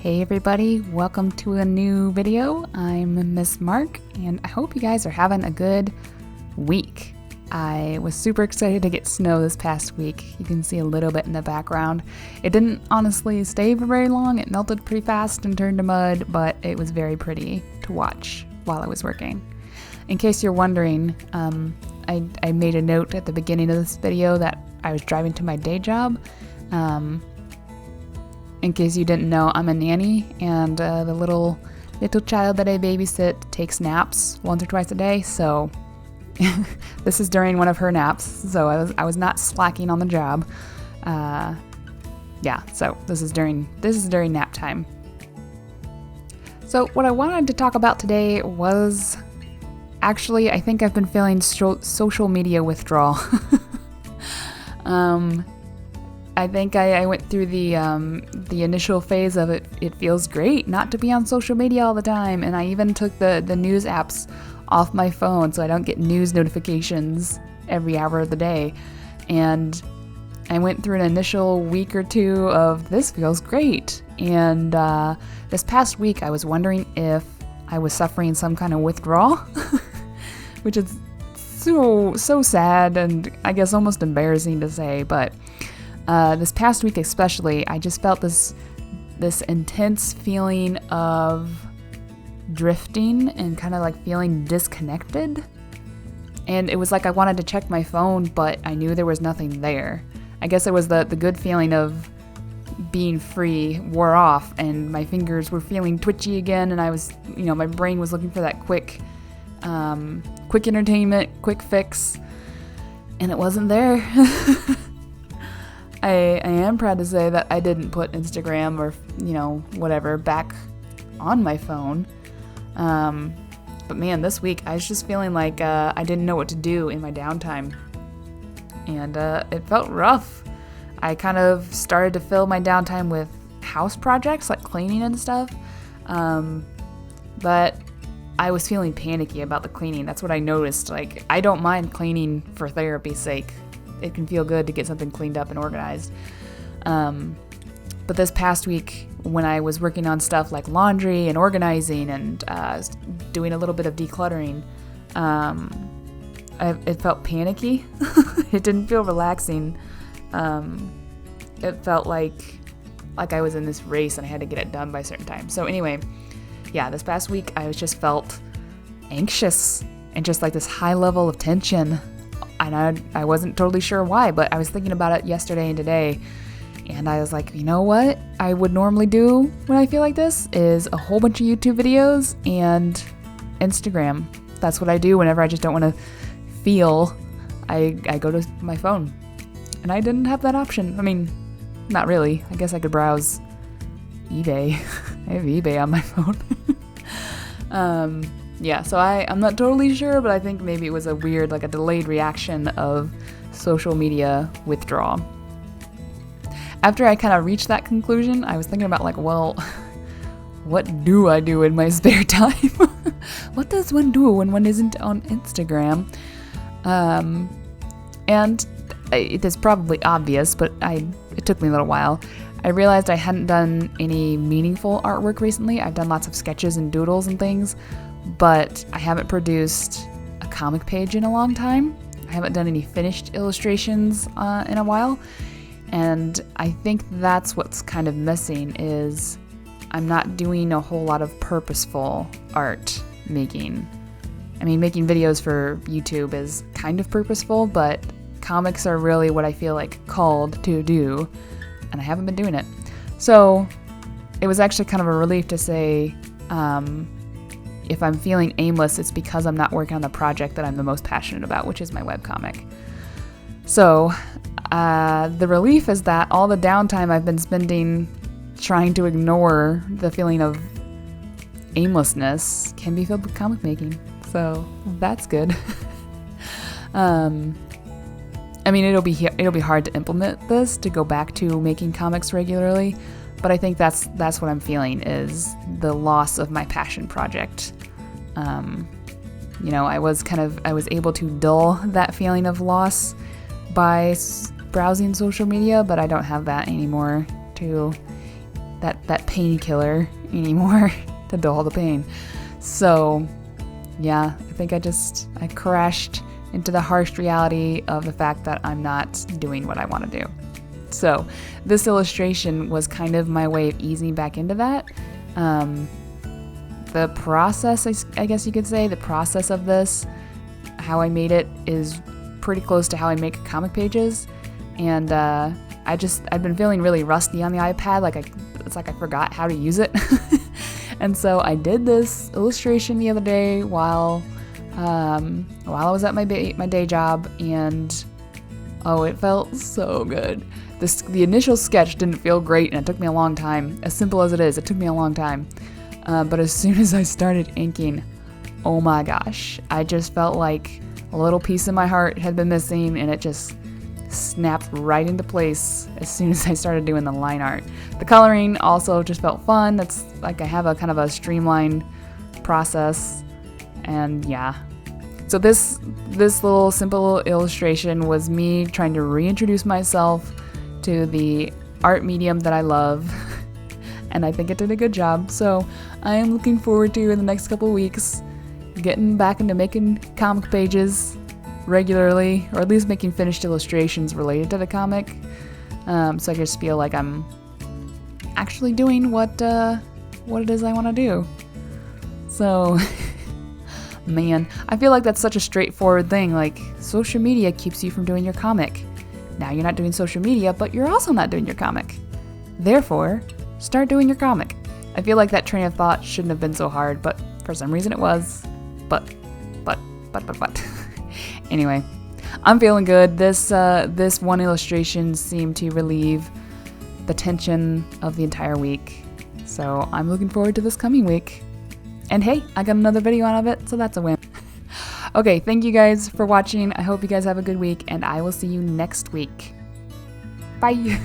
Hey everybody, welcome to a new video. I'm Miss Mark and I hope you guys are having a good week. I was super excited to get snow this past week. You can see a little bit in the background. It didn't honestly stay for very long. It melted pretty fast and turned to mud, but it was very pretty to watch while I was working. In case you're wondering, I made a note at the beginning of this video that I was driving to my day job. In case you didn't know, I'm a nanny, and the little child that I babysit takes naps once or twice a day, so this is during one of her naps, so I was not slacking on the job. So this is during nap time. So what I wanted to talk about today was, actually, I think I've been feeling social media withdrawal. I think I went through the initial phase of it. It feels great not to be on social media all the time, and I even took the news apps off my phone so I don't get news notifications every hour of the day. And I went through an initial week or two of this feels great, and this past week I was wondering if I was suffering some kind of withdrawal, which is so sad and I guess almost embarrassing to say, but this past week especially, I just felt this intense feeling of drifting and kind of like feeling disconnected. And it was like I wanted to check my phone, but I knew there was nothing there. I guess it was the good feeling of being free wore off, and my fingers were feeling twitchy again, and I was, my brain was looking for that quick entertainment, quick fix, and it wasn't there. I am proud to say that I didn't put Instagram or, whatever back on my phone. But man, this week I was just feeling like I didn't know what to do in my downtime. And it felt rough. I kind of started to fill my downtime with house projects like cleaning and stuff. But I was feeling panicky about the cleaning. That's what I noticed. Like, I don't mind cleaning for therapy's sake. It can feel good to get something cleaned up and organized. But this past week, when I was working on stuff like laundry and organizing and doing a little bit of decluttering, it felt panicky. It didn't feel relaxing. It felt like I was in this race and I had to get it done by a certain time. So anyway, yeah, this past week I just felt anxious and just like this high level of tension. And I wasn't totally sure why, but I was thinking about it yesterday and today, and I was like, you know what I would normally do when I feel like this is a whole bunch of YouTube videos and Instagram. That's what I do whenever I just don't want to feel. I go to my phone, and I didn't have that option. I mean, not really. I guess I could browse eBay. I have eBay on my phone. So I'm not totally sure, but I think maybe it was a weird, like a delayed reaction of social media withdrawal. After I kind of reached that conclusion, I was thinking about what do I do in my spare time? What does one do when one isn't on Instagram? And it is probably obvious, but it took me a little while. I realized I hadn't done any meaningful artwork recently. I've done lots of sketches and doodles and things, but I haven't produced a comic page in a long time. I haven't done any finished illustrations in a while, and I think that's what's kind of missing is I'm not doing a whole lot of purposeful art making. I mean, making videos for YouTube is kind of purposeful, but comics are really what I feel like called to do, and I haven't been doing it. So it was actually kind of a relief to say, if I'm feeling aimless, it's because I'm not working on the project that I'm the most passionate about, which is my webcomic. So the relief is that all the downtime I've been spending trying to ignore the feeling of aimlessness can be filled with comic making. So that's good. I mean, it'll be hard to implement this, to go back to making comics regularly, but I think that's what I'm feeling is the loss of my passion project. I was able to dull that feeling of loss by browsing social media, but I don't have that anymore to that painkiller anymore to dull the pain. So yeah, I think I crashed into the harsh reality of the fact that I'm not doing what I want to do. So this illustration was kind of my way of easing back into that. The process, I guess you could say, the process of this, how I made it, is pretty close to how I make comic pages. And I've been feeling really rusty on the iPad, it's like I forgot how to use it. And so I did this illustration the other day while I was at my day job, and oh, it felt so good. The initial sketch didn't feel great, and it took me a long time. As simple as it is, it took me a long time. But as soon as I started inking, oh my gosh, I just felt like a little piece of my heart had been missing, and it just snapped right into place as soon as I started doing the line art. The coloring also just felt fun. It's like I have a kind of a streamlined process, and yeah. So this little simple illustration was me trying to reintroduce myself to the art medium that I love, and I think it did a good job. So I am looking forward to, in the next couple weeks, getting back into making comic pages regularly, or at least making finished illustrations related to the comic, so I just feel like I'm actually doing what it is I want to do. So man, I feel like that's such a straightforward thing. Like, social media keeps you from doing your comic. Now you're not doing social media, but you're also not doing your comic. Therefore, start doing your comic. I feel like that train of thought shouldn't have been so hard, but for some reason it was. But. Anyway, I'm feeling good. This one illustration seemed to relieve the tension of the entire week. So I'm looking forward to this coming week. And hey, I got another video out of it, so that's a win. Okay, thank you guys for watching. I hope you guys have a good week, and I will see you next week. Bye.